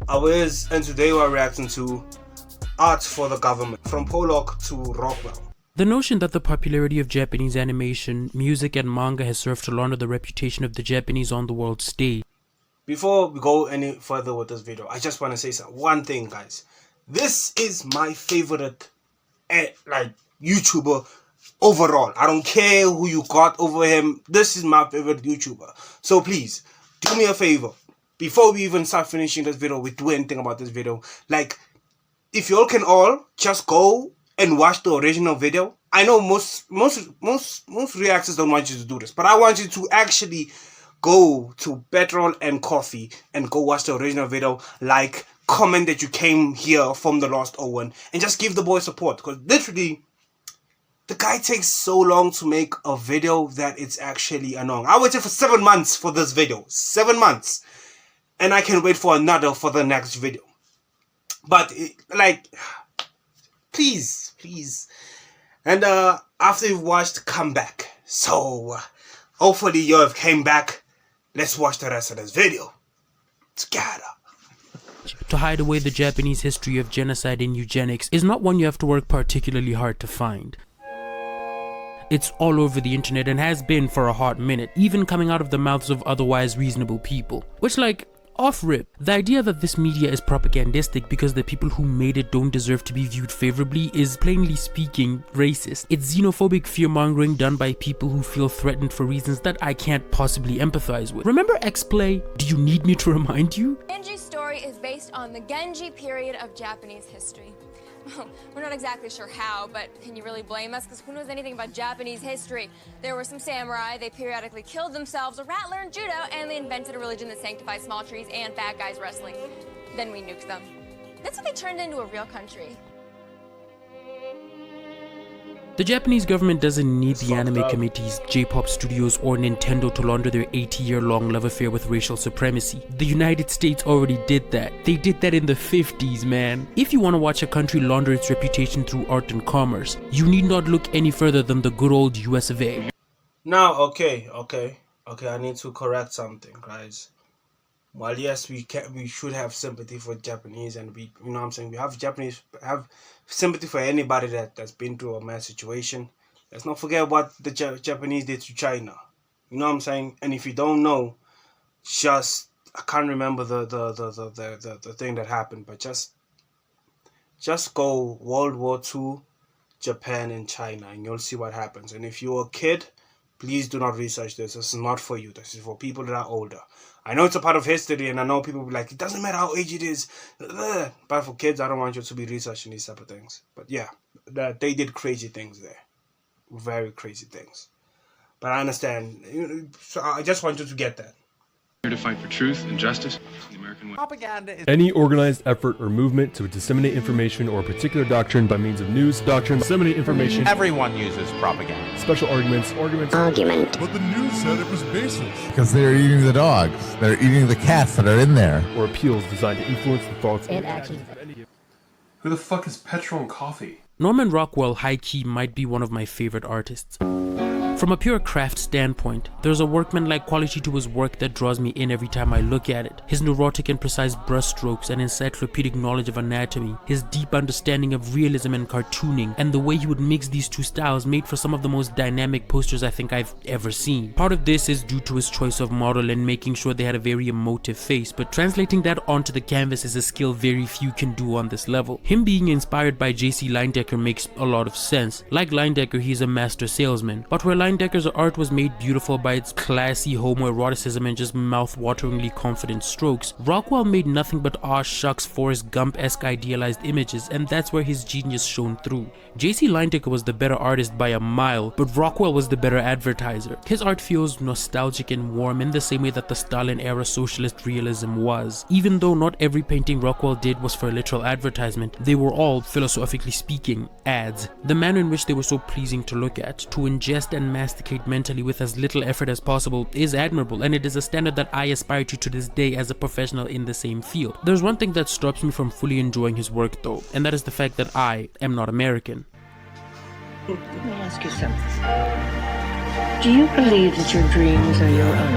Awez, and today we're reacting to Art for the Government, from Pollock to Rockwell. The notion that the popularity of Japanese animation, music and manga has served to launder the reputation of the Japanese on the world stage. Before we go any further with this video, I just want to say one thing, guys. This is my favorite YouTuber overall. I don't care who you got over him. This is my favorite YouTuber. So please, do me a favor. Before we even start finishing this video, we do anything about this video. Like, if you all can just go and watch the original video. I know most reactors don't want you to do this, but I want you to actually go to Petrol and Coffee and go watch the original video. Like, comment that you came here from the Lost Owen and just give the boy support, because literally the guy takes so long to make a video that it's actually annoying. I waited for 7 months for this video. 7 months. And I can wait for another for the next video. But, please. And after you've watched, come back. So, hopefully you have came back. Let's watch the rest of this video together. To hide away the Japanese history of genocide and eugenics is not one you have to work particularly hard to find. It's all over the internet and has been for a hot minute, even coming out of the mouths of otherwise reasonable people. Which, off rip, the idea that this media is propagandistic because the people who made it don't deserve to be viewed favorably is, plainly speaking, racist. It's xenophobic fear-mongering done by people who feel threatened for reasons that I can't possibly empathize with. Remember X-Play? Do you need me to remind you? Genji's story is based on the Genji period of Japanese history. Well, we're not exactly sure how, but can you really blame us? Because who knows anything about Japanese history? There were some samurai, they periodically killed themselves, a rat learned judo, and they invented a religion that sanctifies small trees and fat guys wrestling. Then we nuked them. That's what they turned into a real country. The Japanese government doesn't need the anime committees, J-pop studios, or Nintendo to launder their 80-year-long love affair with racial supremacy. The United States already did that. They did that in the 50s, man. If you want to watch a country launder its reputation through art and commerce, you need not look any further than the good old US of A. Now, okay, I need to correct something, guys. While yes, we should have sympathy for Japanese, and we have sympathy for anybody that's been through a mass situation. Let's not forget what the Japanese did to China. You know what I'm saying? And if you don't know, I can't remember the thing that happened, but just go World War II, Japan and China, and you'll see what happens. And if you're a kid, please do not research this. This is not for you. This is for people that are older. I know it's a part of history, and I know people will be like, it doesn't matter how aged it is. But for kids, I don't want you to be researching these type of things. But yeah, they did crazy things there. Very crazy things. But I understand. So I just want you to get that. Here to fight for truth and justice in the American way. Propaganda is any organized effort or movement to disseminate information or a particular doctrine by means of news, doctrine, disseminate information. Everyone uses propaganda. Special argument. But the news said it was baseless. Because they're eating the dogs. They're eating the cats that are in there. Or appeals designed to influence the thoughts and actions of any. Who the fuck is Petrol and Coffee? Norman Rockwell, high-key, might be one of my favorite artists. From a pure craft standpoint, there's a workmanlike quality to his work that draws me in every time I look at it. His neurotic and precise brushstrokes and encyclopedic knowledge of anatomy, his deep understanding of realism and cartooning, and the way he would mix these two styles made for some of the most dynamic posters I think I've ever seen. Part of this is due to his choice of model and making sure they had a very emotive face, but translating that onto the canvas is a skill very few can do on this level. Him being inspired by J.C. Leyendecker makes a lot of sense. Like Leyendecker, he's a master salesman, but where Leyendecker's art was made beautiful by its classy homoeroticism and just mouth-wateringly confident strokes, Rockwell made nothing but aw shucks Forrest Gump-esque idealized images, and that's where his genius shone through. J.C. Leyendecker was the better artist by a mile, but Rockwell was the better advertiser. His art feels nostalgic and warm in the same way that the Stalin-era socialist realism was. Even though not every painting Rockwell did was for a literal advertisement, they were all, philosophically speaking, ads. The manner in which they were so pleasing to look at, to ingest and masticate mentally with as little effort as possible is admirable, and it is a standard that I aspire to this day as a professional in the same field. There's one thing that stops me from fully enjoying his work though, and that is the fact that I am not American. Let me ask you something. Do you believe that your dreams are your own?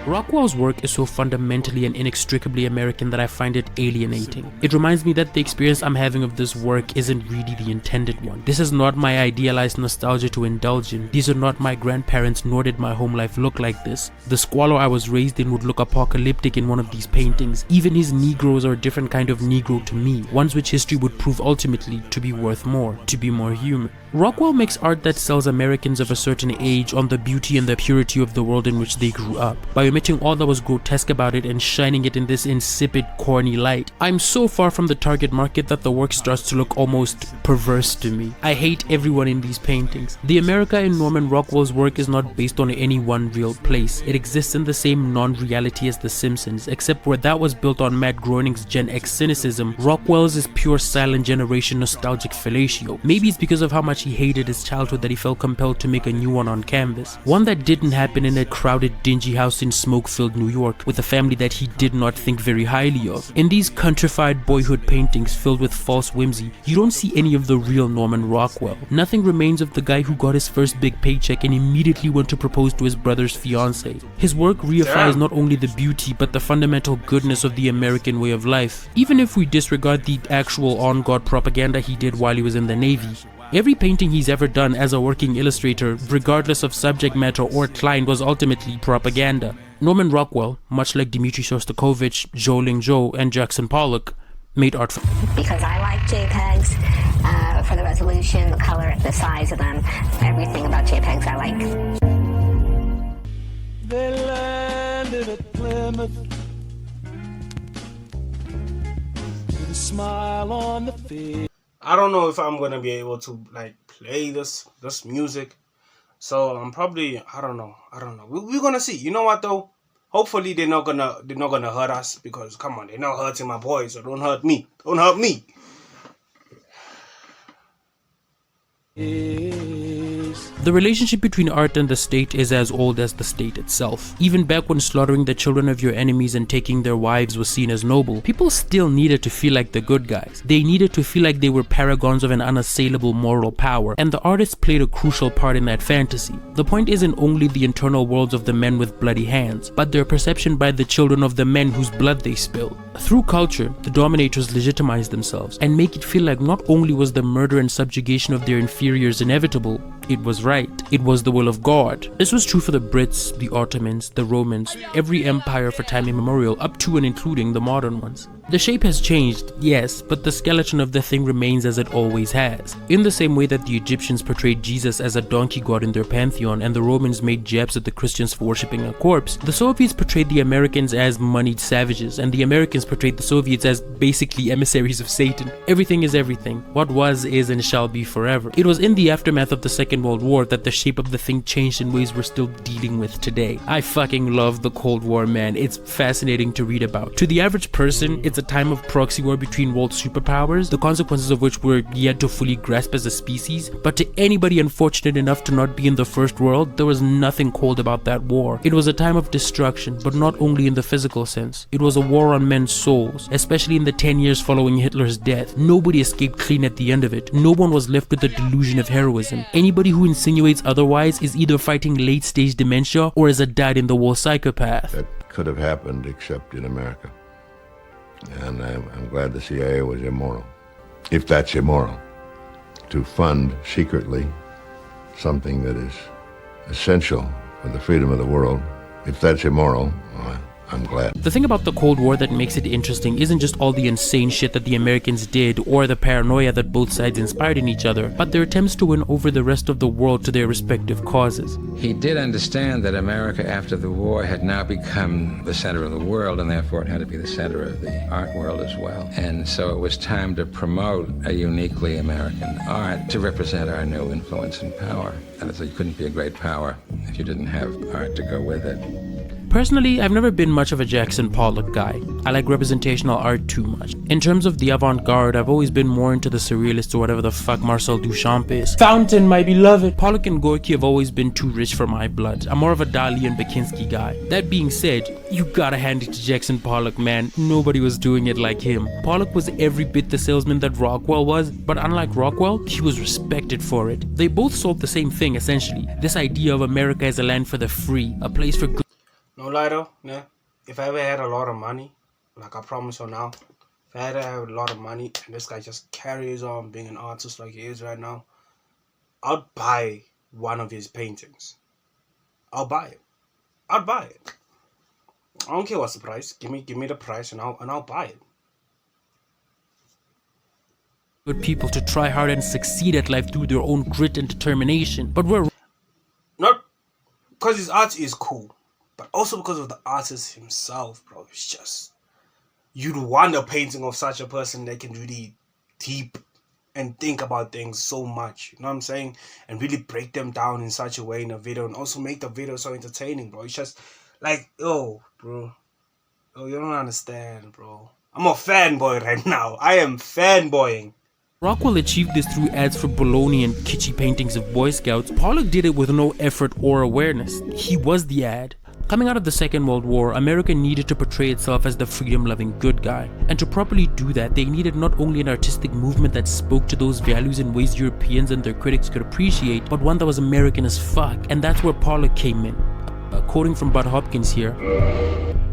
Rockwell's work is so fundamentally and inextricably American that I find it alienating. It reminds me that the experience I'm having of this work isn't really the intended one. This is not my idealized nostalgia to indulge in. These are not my grandparents, nor did my home life look like this. The squalor I was raised in would look apocalyptic in one of these paintings. Even his Negroes are a different kind of Negro to me, ones which history would prove ultimately to be worth more, to be more human. Rockwell makes art that sells Americans of a certain age on the beauty and the purity of the world in which they grew up, by omitting all that was grotesque about it and shining it in this insipid, corny light. I'm so far from the target market that the work starts to look almost perverse to me. I hate everyone in these paintings. The America in Norman Rockwell's work is not based on any one real place. It exists in the same non-reality as The Simpsons, except where that was built on Matt Groening's Gen X cynicism, Rockwell's is pure silent generation nostalgic fellatio. Maybe it's because of how much he hated his childhood that he felt compelled to make a new one on canvas. One that didn't happen in a crowded, dingy house in smoke-filled New York with a family that he did not think very highly of. In these countrified boyhood paintings filled with false whimsy, you don't see any of the real Norman Rockwell. Nothing remains of the guy who got his first big paycheck and immediately went to propose to his brother's fiancée. His work reifies not only the beauty but the fundamental goodness of the American way of life. Even if we disregard the actual on-God propaganda he did while he was in the Navy, every painting he's ever done as a working illustrator, regardless of subject matter or client, was ultimately propaganda. Norman Rockwell, much like Dmitry Shostakovich, Zhou Lingzhou, and Jackson Pollock, made art for Because I like JPEGs for the resolution, the color, the size of them, everything about JPEGs I like. They landed at Plymouth with a smile on the face. I don't know if I'm gonna be able to like play this music, so I'm probably I don't know. We're gonna see. You know what though? Hopefully they're not gonna hurt us, because come on, they're not hurting my boys, so don't hurt me. Don't hurt me. The relationship between art and the state is as old as the state itself. Even back when slaughtering the children of your enemies and taking their wives was seen as noble, people still needed to feel like the good guys. They needed to feel like they were paragons of an unassailable moral power, and the artists played a crucial part in that fantasy. The point isn't only the internal worlds of the men with bloody hands, but their perception by the children of the men whose blood they spilled. Through culture, the dominators legitimize themselves and make it feel like not only was the murder and subjugation of their inferiors inevitable, it was right. It was the will of God. This was true for the Brits, the Ottomans, the Romans, every empire for time immemorial, up to and including the modern ones. The shape has changed, yes, but the skeleton of the thing remains as it always has. In the same way that the Egyptians portrayed Jesus as a donkey god in their pantheon and the Romans made jabs at the Christians for worshipping a corpse, the Soviets portrayed the Americans as moneyed savages, and the Americans portrayed the Soviets as basically emissaries of Satan. Everything is everything. What was, is, and shall be forever. It was in the aftermath of the Second World War that the shape of the thing changed in ways we're still dealing with today. I fucking love the Cold War, man. It's fascinating to read about. To the average person, it's a time of proxy war between world superpowers, the consequences of which we're yet to fully grasp as a species. But to anybody unfortunate enough to not be in the First World, there was nothing cold about that war. It was a time of destruction, but not only in the physical sense. It was a war on men's souls, especially in the 10 years following Hitler's death. Nobody escaped clean at the end of it. No one was left with the delusion of heroism. Anybody who insinuates otherwise is either fighting late-stage dementia or is a dyed-in-the-wool psychopath. That could have happened except in America. And I'm glad the CIA was immoral. If that's immoral, to fund secretly something that is essential for the freedom of the world, if that's immoral, I'm glad. The thing about the Cold War that makes it interesting isn't just all the insane shit that the Americans did or the paranoia that both sides inspired in each other, but their attempts to win over the rest of the world to their respective causes. He did understand that America after the war had now become the center of the world, and therefore it had to be the center of the art world as well. And so it was time to promote a uniquely American art to represent our new influence and power. And so you couldn't be a great power if you didn't have art to go with it. Personally, I've never been much of a Jackson Pollock guy. I like representational art too much. In terms of the avant-garde, I've always been more into the surrealists or whatever the fuck Marcel Duchamp is. Fountain, my beloved! Pollock and Gorky have always been too rich for my blood. I'm more of a Dali and Bakinski guy. That being said, you gotta hand it to Jackson Pollock, man. Nobody was doing it like him. Pollock was every bit the salesman that Rockwell was, but unlike Rockwell, he was respected for it. They both sold the same thing, essentially. This idea of America as a land for the free, a place for good. No lie though, yeah. If I ever had a lot of money, like I promise you now, if I ever have a lot of money and this guy just carries on being an artist like he is right now, I'd buy one of his paintings. I'll buy it. I'd buy it. I don't care what's the price. Give me the price and I'll buy it. Good people to try hard and succeed at life through their own grit and determination. But we're not because his art is cool, but also because of the artist himself, bro. It's just, you'd want a painting of such a person that can really deep and think about things so much, you know what I'm saying? And really break them down in such a way in a video, and also make the video so entertaining, bro. It's just like, yo, bro. Oh, you don't understand, bro. I'm a fanboy right now. I am fanboying. Rockwell achieved this through ads for bologna and kitschy paintings of Boy Scouts. Pollock did it with no effort or awareness. He was the ad. Coming out of the Second World War, America needed to portray itself as the freedom-loving good guy. And to properly do that, they needed not only an artistic movement that spoke to those values in ways Europeans and their critics could appreciate, but one that was American as fuck. And that's where Pollock came in. Quoting from Bud Hopkins here.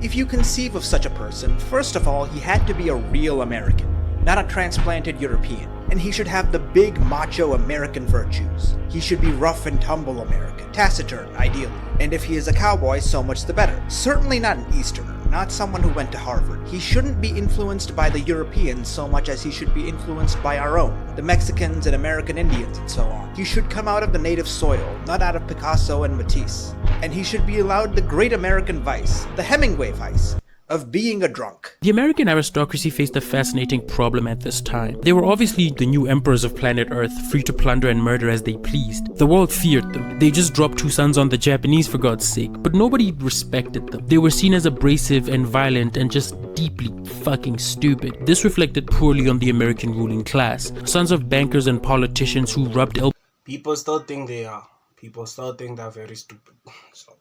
If you conceive of such a person, first of all, he had to be a real American, not a transplanted European. And he should have the big macho American virtues. He should be rough and tumble American, taciturn, ideally. And if he is a cowboy, so much the better. Certainly not an Easterner, not someone who went to Harvard. He shouldn't be influenced by the Europeans so much as he should be influenced by our own, the Mexicans and American Indians and so on. He should come out of the native soil, not out of Picasso and Matisse. And he should be allowed the great American vice, the Hemingway vice, of being a drunk. The American aristocracy faced a fascinating problem at this time. They were obviously the new emperors of planet Earth, free to plunder and murder as they pleased. The world feared them. They just dropped 2 sons on the Japanese for God's sake, but nobody respected them. They were seen as abrasive and violent and just deeply fucking stupid. This reflected poorly on the American ruling class, sons of bankers and politicians who rubbed elbows. People still think they are. People still think they're very stupid. So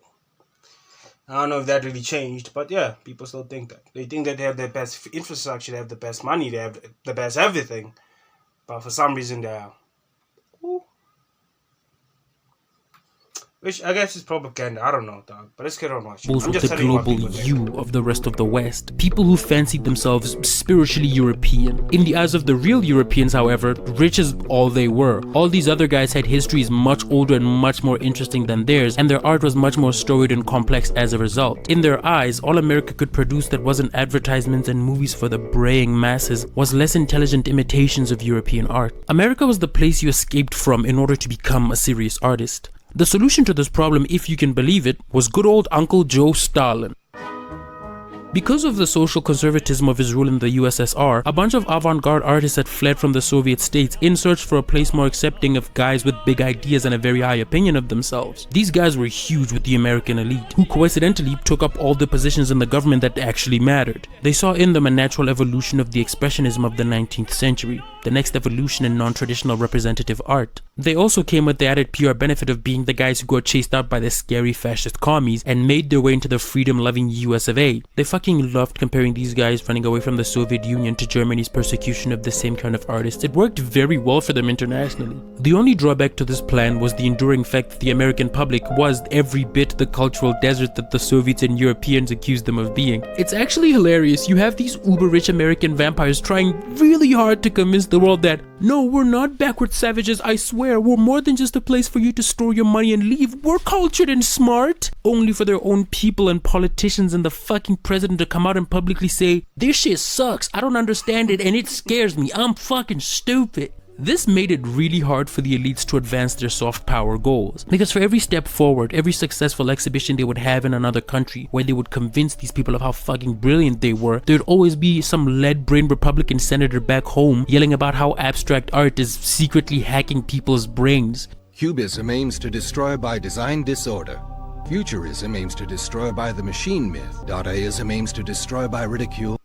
I don't know if that really changed, but yeah, people still think that. They think that they have the best infrastructure, they have the best money, they have the best everything. But for some reason they are. Which I guess is propaganda. I don't know, dog. But let's get on watching. I'm just the telling you what global people think. you of the rest of the West. People who fancied themselves spiritually European. In the eyes of the real Europeans, however, rich is all they were. All these other guys had histories much older and much more interesting than theirs, and their art was much more storied and complex as a result. In their eyes, all America could produce that wasn't advertisements and movies for the braying masses was less intelligent imitations of European art. America was the place you escaped from in order to become a serious artist. The solution to this problem, if you can believe it, was good old Uncle Joe Stalin. Because of the social conservatism of his rule in the USSR, a bunch of avant-garde artists had fled from the Soviet states in search for a place more accepting of guys with big ideas and a very high opinion of themselves. These guys were huge with the American elite, who coincidentally took up all the positions in the government that actually mattered. They saw in them a natural evolution of the expressionism of the 19th century, the next evolution in non-traditional representative art. They also came with the added PR benefit of being the guys who got chased out by the scary fascist commies and made their way into the freedom-loving US of A. They fucking loved comparing these guys running away from the Soviet Union to Germany's persecution of the same kind of artists. It worked very well for them internationally. The only drawback to this plan was the enduring fact that the American public was every bit the cultural desert that the Soviets and Europeans accused them of being. It's actually hilarious. You have these uber-rich American vampires trying really hard to convince the world that, no, we're not backward savages, I swear, we're more than just a place for you to store your money and leave, we're cultured and smart. Only for their own people and politicians and the fucking president to come out and publicly say, this shit sucks, I don't understand it and it scares me, I'm fucking stupid. This made it really hard for the elites to advance their soft power goals, because for every step forward, every successful exhibition they would have in another country where they would convince these people of how fucking brilliant they were, there'd always be some lead-brained Republican senator back home yelling about how abstract art is secretly hacking people's brains. Cubism aims to destroy by design disorder. Futurism aims to destroy by the machine myth. Dadaism aims to destroy by ridicule.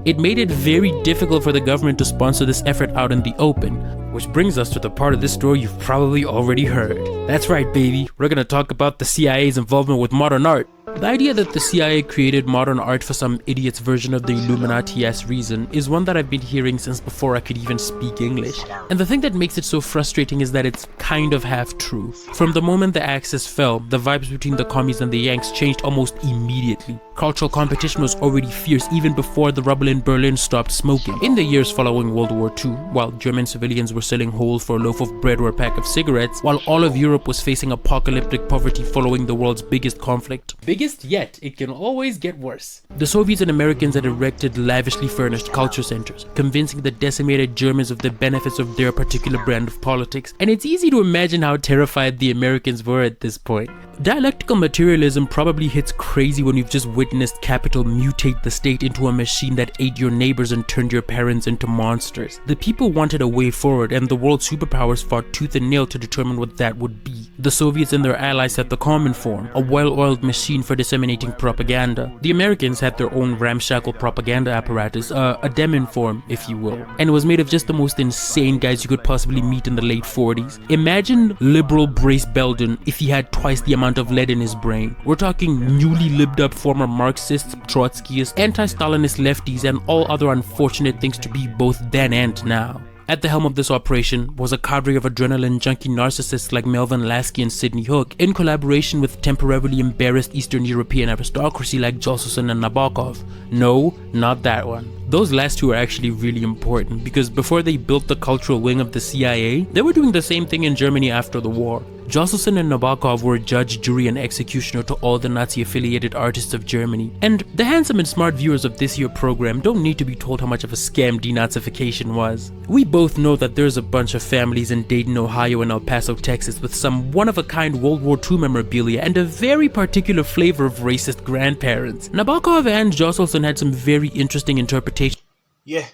It made it very difficult for the government to sponsor this effort out in the open. Which brings us to the part of this story you've probably already heard. That's right, baby. We're gonna talk about the CIA's involvement with modern art. The idea that the CIA created modern art for some idiot's version of the Illuminati-esque reason is one that I've been hearing since before I could even speak English. And the thing that makes it so frustrating is that it's kind of half true. From the moment the Axis fell, the vibes between the commies and the Yanks changed almost immediately. Cultural competition was already fierce even before the rubble in Berlin stopped smoking. In the years following World War II, while German civilians were selling holes for a loaf of bread or a pack of cigarettes, while all of Europe was facing apocalyptic poverty following the world's biggest conflict. Biggest yet, it can always get worse. The Soviets and Americans had erected lavishly furnished culture centers, convincing the decimated Germans of the benefits of their particular brand of politics, and it's easy to imagine how terrified the Americans were at this point. Dialectical materialism probably hits crazy when you've just witnessed capital mutate the state into a machine that ate your neighbors and turned your parents into monsters. The people wanted a way forward, and the world superpowers fought tooth and nail to determine what that would be. The Soviets and their allies had the Commonform, a well-oiled machine for disseminating propaganda. The Americans had their own ramshackle propaganda apparatus, a Deminform, if you will, and it was made of just the most insane guys you could possibly meet in the late 40s. Imagine liberal Brace Belden if he had twice the amount of lead in his brain. We're talking newly libbed up former Marxists, Trotskyists, anti-Stalinist lefties, and all other unfortunate things to be both then and now. At the helm of this operation was a cadre of adrenaline junkie narcissists like Melvin Lasky and Sidney Hook, in collaboration with temporarily embarrassed Eastern European aristocracy like Joselson and Nabokov. No, not that one. Those last two are actually really important because before they built the cultural wing of the CIA, they were doing the same thing in Germany after the war. Joselson and Nabokov were judge, jury, and executioner to all the Nazi-affiliated artists of Germany. And the handsome and smart viewers of this here program don't need to be told how much of a scam denazification was. We both know that there's a bunch of families in Dayton, Ohio and El Paso, Texas with some one-of-a-kind World War II memorabilia and a very particular flavor of racist grandparents. Nabokov and Joselson had some very interesting interpretations. Yeah,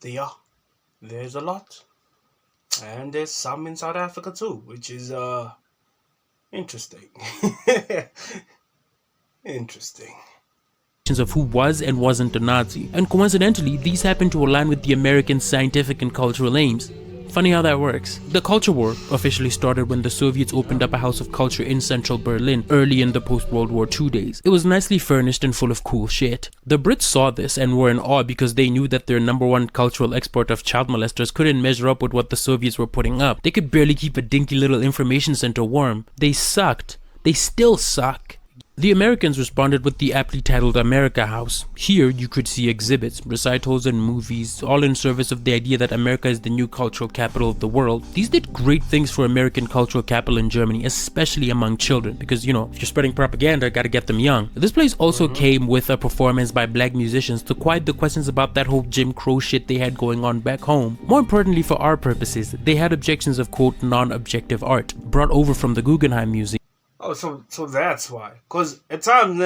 they are. There's a lot. And there's some in South Africa too, which is interesting. Interesting. Of who was and wasn't a Nazi, and coincidentally these happen to align with the American scientific and cultural aims. Funny how that works. The Culture War officially started when the Soviets opened up a house of culture in central Berlin early in the post-World War II days. It was nicely furnished and full of cool shit. The Brits saw this and were in awe because they knew that their #1 cultural export of child molesters couldn't measure up with what the Soviets were putting up. They could barely keep a dinky little information center warm. They sucked. They still suck. The Americans responded with the aptly titled America House. Here you could see exhibits, recitals and movies, all in service of the idea that America is the new cultural capital of the world. These did great things for American cultural capital in Germany, especially among children, because if you're spreading propaganda, gotta get them young. This place also came with a performance by black musicians to quiet the questions about that whole Jim Crow shit they had going on back home. More importantly for our purposes, they had objections of quote non-objective art, brought over from the Guggenheim Museum. Oh, so that's why. Because at times,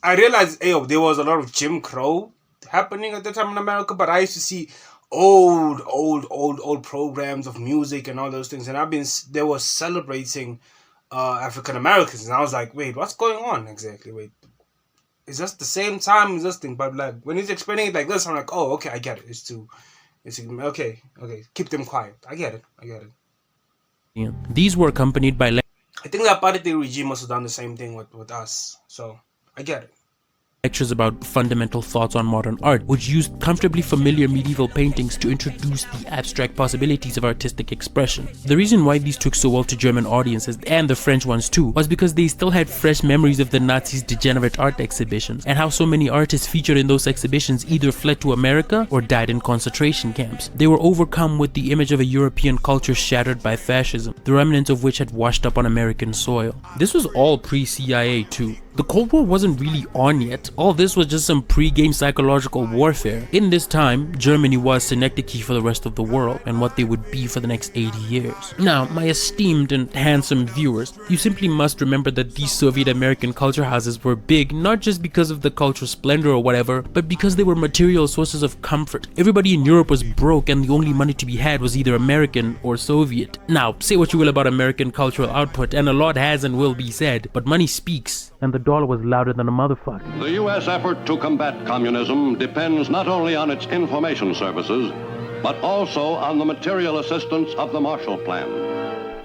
I realized, there was a lot of Jim Crow happening at the time in America, but I used to see old programs of music and all those things, and they were celebrating African Americans, and I was like, wait, what's going on exactly? Wait, is this the same time as this thing? But like when he's explaining it like this, I'm like, oh, okay, I get it. It's okay, keep them quiet. I get it. Yeah. These were accompanied by I think the apartheid regime must have done the same thing with us, so I get it. Lectures about fundamental thoughts on modern art, which used comfortably familiar medieval paintings to introduce the abstract possibilities of artistic expression. The reason why these took so well to German audiences, and the French ones too, was because they still had fresh memories of the Nazis' degenerate art exhibitions, and how so many artists featured in those exhibitions either fled to America or died in concentration camps. They were overcome with the image of a European culture shattered by fascism, the remnants of which had washed up on American soil. This was all pre-CIA too. The Cold War wasn't really on yet. All this was just some pre-game psychological warfare. In this time, Germany was synecdoche for the rest of the world and what they would be for the next 80 years. Now, my esteemed and handsome viewers, you simply must remember that these Soviet American culture houses were big not just because of the cultural splendor or whatever, but because they were material sources of comfort. Everybody in Europe was broke and the only money to be had was either American or Soviet. Now, say what you will about American cultural output, and a lot has and will be said, but money speaks. And the dollar was louder than a motherfucker. The U.S. effort to combat communism depends not only on its information services, but also on the material assistance of the Marshall Plan.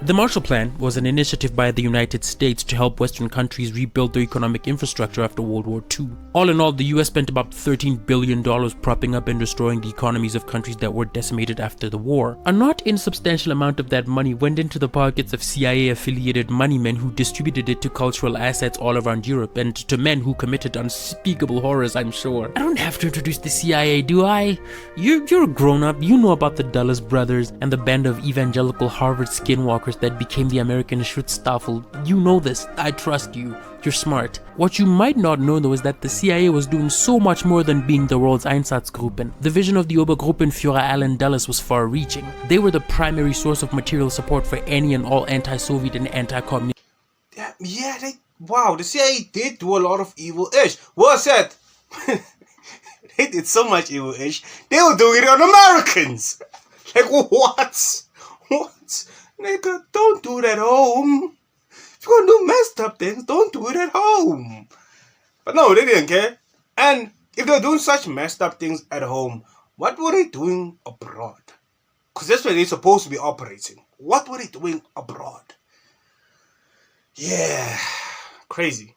The Marshall Plan was an initiative by the United States to help Western countries rebuild their economic infrastructure after World War II. All in all, the US spent about $13 billion propping up and restoring the economies of countries that were decimated after the war. A not insubstantial amount of that money went into the pockets of CIA-affiliated moneymen who distributed it to cultural assets all around Europe and to men who committed unspeakable horrors, I'm sure. I don't have to introduce the CIA, do I? You're a grown-up, you know about the Dulles brothers and the band of evangelical Harvard skinwalkers that became the American Schutzstaffel. You know this. I trust you. You're smart. What you might not know though is that the CIA was doing so much more than being the world's Einsatzgruppen. The vision of the Obergruppenführer Allen Dulles was far-reaching. They were the primary source of material support for any and all anti-Soviet and anti-communist. Wow, the CIA did do a lot of evil-ish. What's that? They did so much evil-ish. They were doing it on Americans. Like what? What? Nigga, don't do that at home. If you're gonna do messed up things, don't do it at home. But no, they didn't care. And if they're doing such messed up things at home, what were they doing abroad? Because that's where they're supposed to be operating. What were they doing abroad? Yeah, crazy.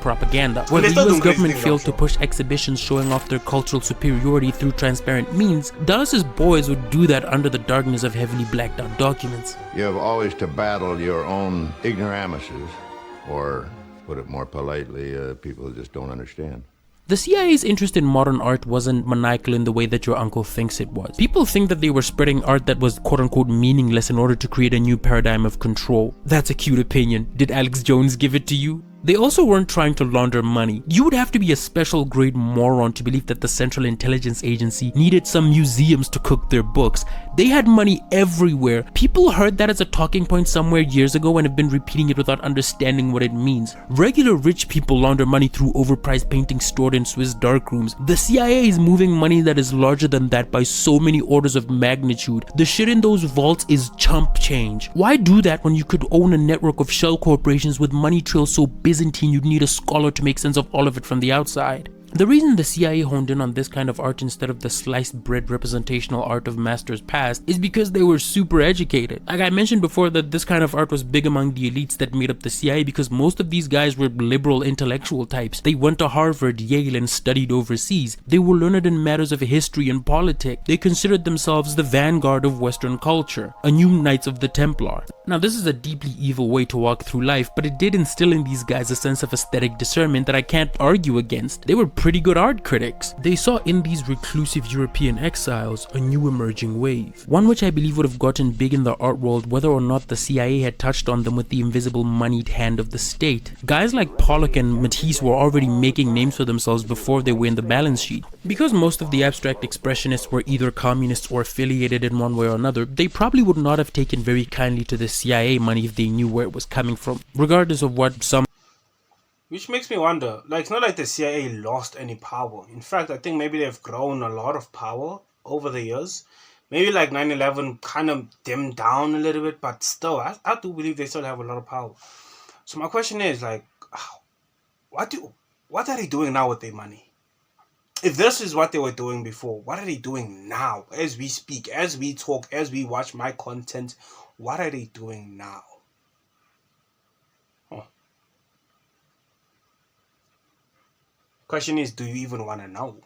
Propaganda, where the US government failed to push exhibitions showing off their cultural superiority through transparent means. Dulles' boys would do that under the darkness of heavily blacked out documents. You have always to battle your own ignoramuses, or, put it more politely, people who just don't understand. The CIA's interest in modern art wasn't maniacal in the way that your uncle thinks it was. People think that they were spreading art that was quote-unquote meaningless in order to create a new paradigm of control. That's a cute opinion. Did Alex Jones give it to you? They also weren't trying to launder money. You would have to be a special grade moron to believe that the Central Intelligence Agency needed some museums to cook their books. They had money everywhere. People heard that as a talking point somewhere years ago and have been repeating it without understanding what it means. Regular rich people launder money through overpriced paintings stored in Swiss darkrooms. The CIA is moving money that is larger than that by so many orders of magnitude. The shit in those vaults is chump change. Why do that when you could own a network of shell corporations with money trails so Byzantine you'd need a scholar to make sense of all of it from the outside? The reason the CIA honed in on this kind of art instead of the sliced bread representational art of masters past is because they were super educated. Like I mentioned before, that this kind of art was big among the elites that made up the CIA because most of these guys were liberal intellectual types. They went to Harvard, Yale, and studied overseas. They were learned in matters of history and politics. They considered themselves the vanguard of Western culture, a new Knights of the Templar. Now this is a deeply evil way to walk through life, but it did instill in these guys a sense of aesthetic discernment that I can't argue against. They were pretty good art critics. They saw in these reclusive European exiles a new emerging wave, one which I believe would have gotten big in the art world whether or not the CIA had touched on them with the invisible moneyed hand of the state. Guys like Pollock and Matisse were already making names for themselves before they were in the balance sheet. Because most of the abstract expressionists were either communists or affiliated in one way or another, they probably would not have taken very kindly to the CIA money if they knew where it was coming from, regardless of what some. Which makes me wonder, like, it's not like the CIA lost any power. In fact, I think maybe they've grown a lot of power over the years. Maybe like 9/11 kind of dimmed down a little bit, but still, I do believe they still have a lot of power. So my question is, like, what are they doing now with their money? If this is what they were doing before, what are they doing now? As we speak, as we talk, as we watch my content, what are they doing now? Question is, do you even want to know?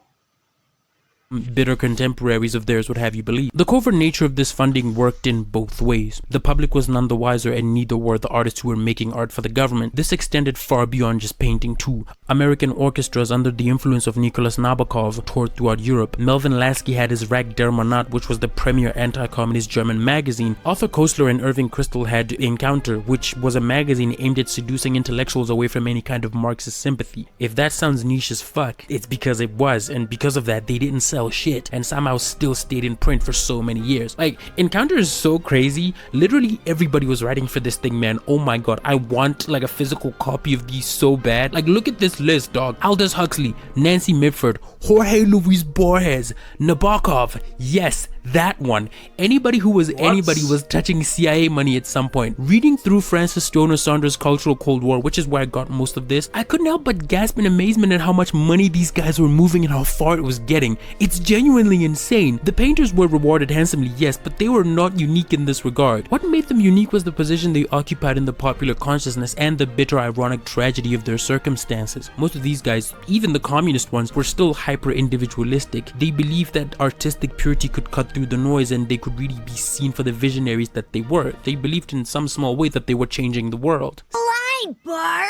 Bitter contemporaries of theirs would have you believe. The covert nature of this funding worked in both ways. The public was none the wiser, and neither were the artists who were making art for the government. This extended far beyond just painting too. American orchestras under the influence of Nicholas Nabokov toured throughout Europe. Melvin Lasky had his Rag der Monat, which was the premier anti-communist German magazine. Arthur Koestler and Irving Kristol had Encounter, which was a magazine aimed at seducing intellectuals away from any kind of Marxist sympathy. If that sounds niche as fuck, it's because it was, and because of that they didn't sell shit and somehow still stayed in print for so many years. Like, Encounter is so crazy. Literally everybody was writing for this thing, man. Oh my god, I want like a physical copy of these so bad. Like, look at this list, dog. Aldous Huxley, Nancy Mitford, Jorge Luis Borges, Nabokov. Yes, That one. Anybody who was anybody was touching CIA money at some point. Reading through Francis Stoner Saunders' Cultural Cold War, which is where I got most of this, I couldn't help but gasp in amazement at how much money these guys were moving and how far it was getting. It's genuinely insane. The painters were rewarded handsomely, yes, but they were not unique in this regard. What made them unique was the position they occupied in the popular consciousness and the bitter ironic tragedy of their circumstances. Most of these guys, even the communist ones, were still hyper-individualistic. They believed that artistic purity could cut through the noise and they could really be seen for the visionaries that they were. They believed in some small way that they were changing the world.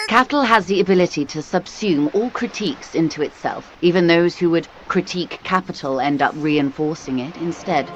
Capital has the ability to subsume all critiques into itself. Even those who would critique capital end up reinforcing it instead.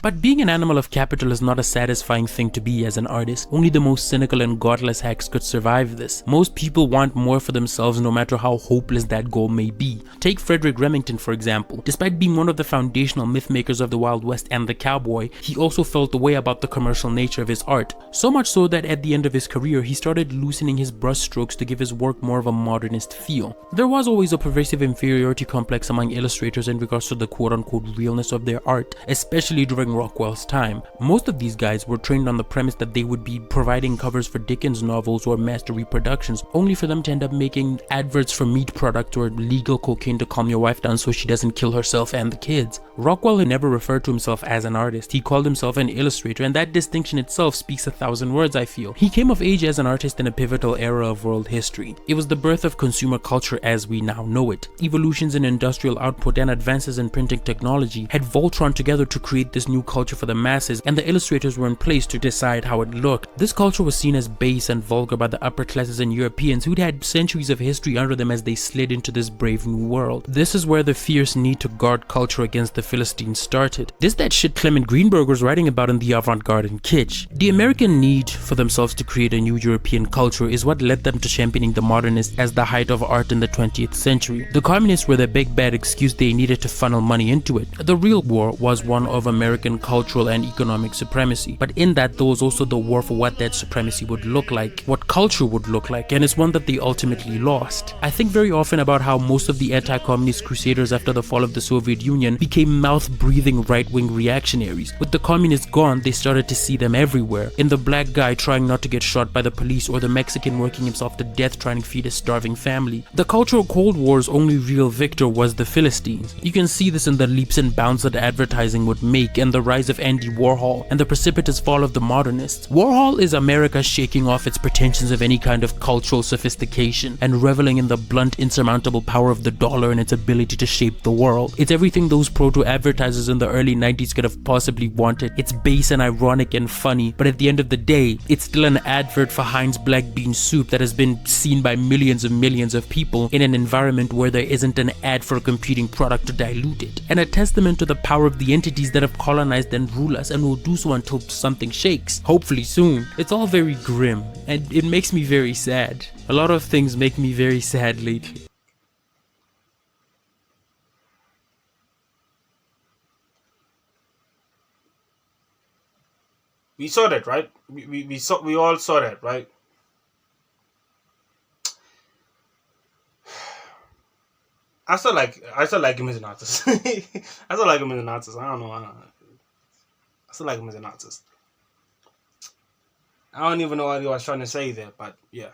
But being an animal of capital is not a satisfying thing to be as an artist. Only the most cynical and godless hacks could survive this. Most people want more for themselves no matter how hopeless that goal may be. Take Frederick Remington for example. Despite being one of the foundational myth makers of the Wild West and the cowboy, he also felt the way about the commercial nature of his art. So much so that at the end of his career, he started loosening his brushstrokes to give his work more of a modernist feel. There was always a pervasive inferiority complex among illustrators in regards to the quote-unquote realness of their art, especially during Rockwell's time. Most of these guys were trained on the premise that they would be providing covers for Dickens novels or master reproductions, only for them to end up making adverts for meat products or legal cocaine to calm your wife down so she doesn't kill herself and the kids. Rockwell had never referred to himself as an artist. He called himself an illustrator, and that distinction itself speaks 1,000 words, I feel. He came of age as an artist in a pivotal era of world history. It was the birth of consumer culture as we now know it. Evolutions in industrial output and advances in printing technology had Voltron together to create this new culture for the masses, and the illustrators were in place to decide how it looked. This culture was seen as base and vulgar by the upper classes and Europeans who'd had centuries of history under them as they slid into this brave new world. This is where the fierce need to guard culture against the Philistines started. This that shit Clement Greenberg was writing about in the avant-garde and kitsch. The American need for themselves to create a new European culture is what led them to championing the modernists as the height of art in the 20th century. The communists were the big bad excuse they needed to funnel money into it. The real war was one of American cultural and economic supremacy, but in that there was also the war for what that supremacy would look like, what culture would look like, and it's one that they ultimately lost. I think very often about how most of the anti-communist crusaders after the fall of the Soviet Union became mouth-breathing right-wing reactionaries. With the communists gone, they started to see them everywhere. In the black guy trying not to get shot by the police, or the Mexican working himself to death trying to feed a starving family. The cultural Cold War's only real victor was the Philistines. You can see this in the leaps and bounds that advertising would make, and the rise of Andy Warhol, and the precipitous fall of the modernists. Warhol is America shaking off its pretensions of any kind of cultural sophistication and reveling in the blunt, insurmountable power of the dollar and its ability to shape the world. It's everything those proto-advertisers in the early 90s could have possibly wanted. It's base and ironic and funny, but at the end of the day, it's still an advert for Heinz black bean soup that has been seen by millions of people in an environment where there isn't an ad for a competing product to dilute it. And a testament to the power of the entities that have colonized and rule us and will do so until something shakes. Hopefully soon. It's all very grim and it makes me very sad. A lot of things make me very sad lately. We saw that, right? We all saw that, right? I still like him as an artist. I still like him as an artist. I don't know. I still like him as an artist. I don't even know what he was trying to say there, but yeah.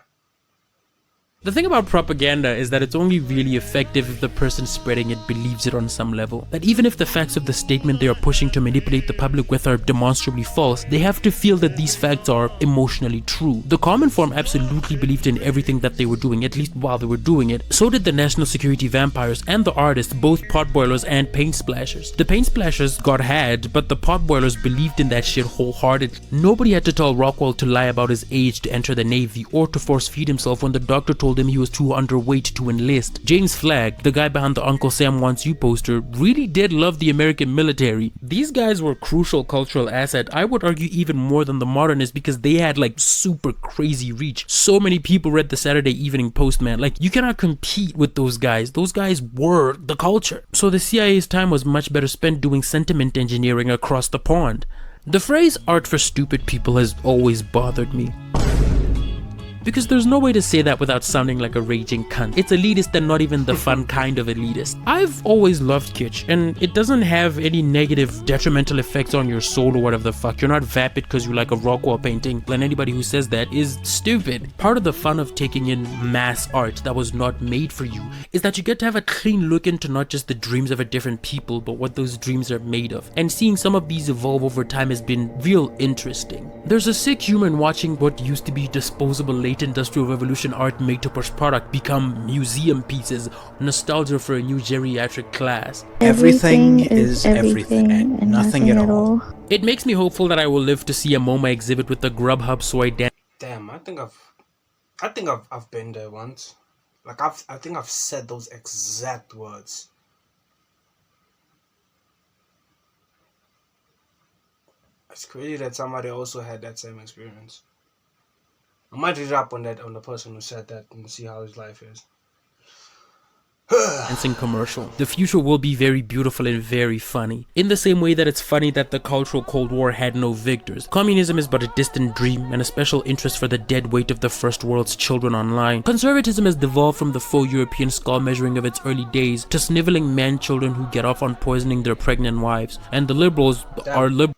The thing about propaganda is that it's only really effective if the person spreading it believes it on some level. That even if the facts of the statement they are pushing to manipulate the public with are demonstrably false, they have to feel that these facts are emotionally true. The common form absolutely believed in everything that they were doing, at least while they were doing it. So did the national security vampires and the artists, both potboilers and paint splashers. The paint splashers got had, but the potboilers believed in that shit wholeheartedly. Nobody had to tell Rockwell to lie about his age to enter the Navy or to force feed himself when the doctor told him he was too underweight to enlist. James Flagg, the guy behind the Uncle Sam Wants You poster, really did love the American military. These guys were a crucial cultural asset, I would argue even more than the modernists, because they had like super crazy reach. So many people read the Saturday Evening Post, man. Like, you cannot compete with those guys. Those guys were the culture. So the CIA's time was much better spent doing sentiment engineering across the pond. The phrase art for stupid people has always bothered me. Because there's no way to say that without sounding like a raging cunt. It's elitist and not even the fun kind of elitist. I've always loved kitsch, and it doesn't have any negative detrimental effects on your soul or whatever the fuck. You're not vapid because you like a rock wall painting, and anybody who says that is stupid. Part of the fun of taking in mass art that was not made for you is that you get to have a clean look into not just the dreams of a different people, but what those dreams are made of. And seeing some of these evolve over time has been real interesting. There's a sick humor in watching what used to be disposable late industrial revolution art made to push product become museum pieces, nostalgia for a new geriatric class. Everything is everything and nothing at all. It makes me hopeful that I will live to see a MoMA exhibit with the Grubhub soy dance. Damn, I think I've been there once. Like I think I've said those exact words. It's crazy that somebody also had that same experience. I might read up on the person who said that and see how his life is. Dancing commercial. The future will be very beautiful and very funny. In the same way that it's funny that the cultural Cold War had no victors. Communism is but a distant dream and a special interest for the dead weight of the first world's children online. Conservatism has devolved from the faux European skull measuring of its early days to sniveling man children who get off on poisoning their pregnant wives. And the liberals are liberals.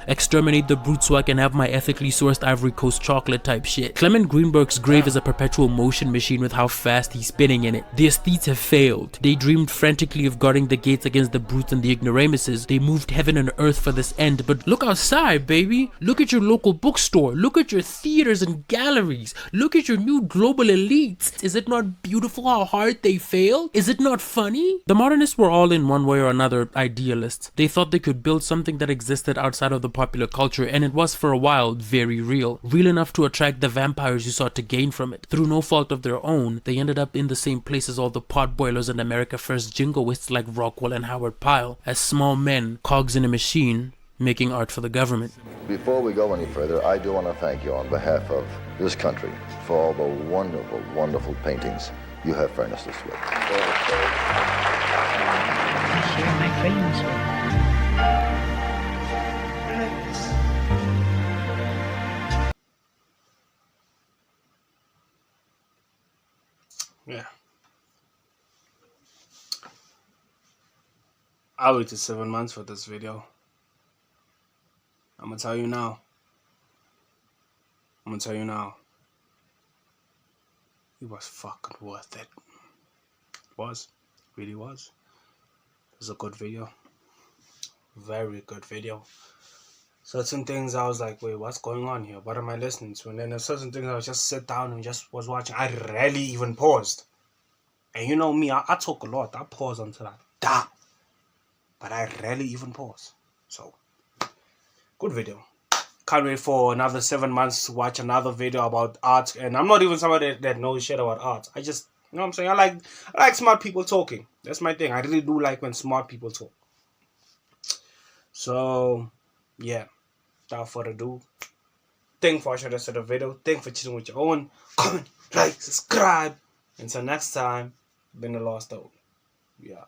Exterminate the brute so I can have my ethically sourced Ivory Coast chocolate type shit. Clement Greenberg's grave is a perpetual motion machine with how fast he's spinning in it. The aesthetes have failed. They dreamed frantically of guarding the gates against the brutes and the ignoramuses. They moved heaven and earth for this end, but look outside, baby. Look at your local bookstore. Look at your theaters and galleries. Look at your new global elites. Is it not beautiful how hard they failed? Is it not funny? The modernists were all in one way or another idealists. They thought they could build something that existed outside of the popular culture, and it was for a while very real enough to attract the vampires who sought to gain from it. Through no fault of their own, they ended up in the same place as all the potboilers and America First jingoists like Rockwell and Howard Pyle, as small men, cogs in a machine, making art for the government. Before we go any further, I do want to thank you on behalf of this country for all the wonderful, wonderful paintings you have furnished us with. I share my dreams with. Yeah. I waited 7 months for this video. I'm gonna tell you now. It was fucking worth it. It was. Really was. It was a good video. Very good video. Certain things I was like, wait, what's going on here? What am I listening to? And then there's certain things I was just sit down and just was watching. I rarely even paused. And you know me, I talk a lot. I pause until I die. But I rarely even pause. So, good video. Can't wait for another 7 months to watch another video about art. And I'm not even somebody that knows shit about art. I just, you know what I'm saying? I like smart people talking. That's my thing. I really do like when smart people talk. So, yeah. Without further ado, thank you for watching the rest of the video. Thank you for chilling with your own. Comment, like, subscribe. Until next time, been the Lost Out. Yeah.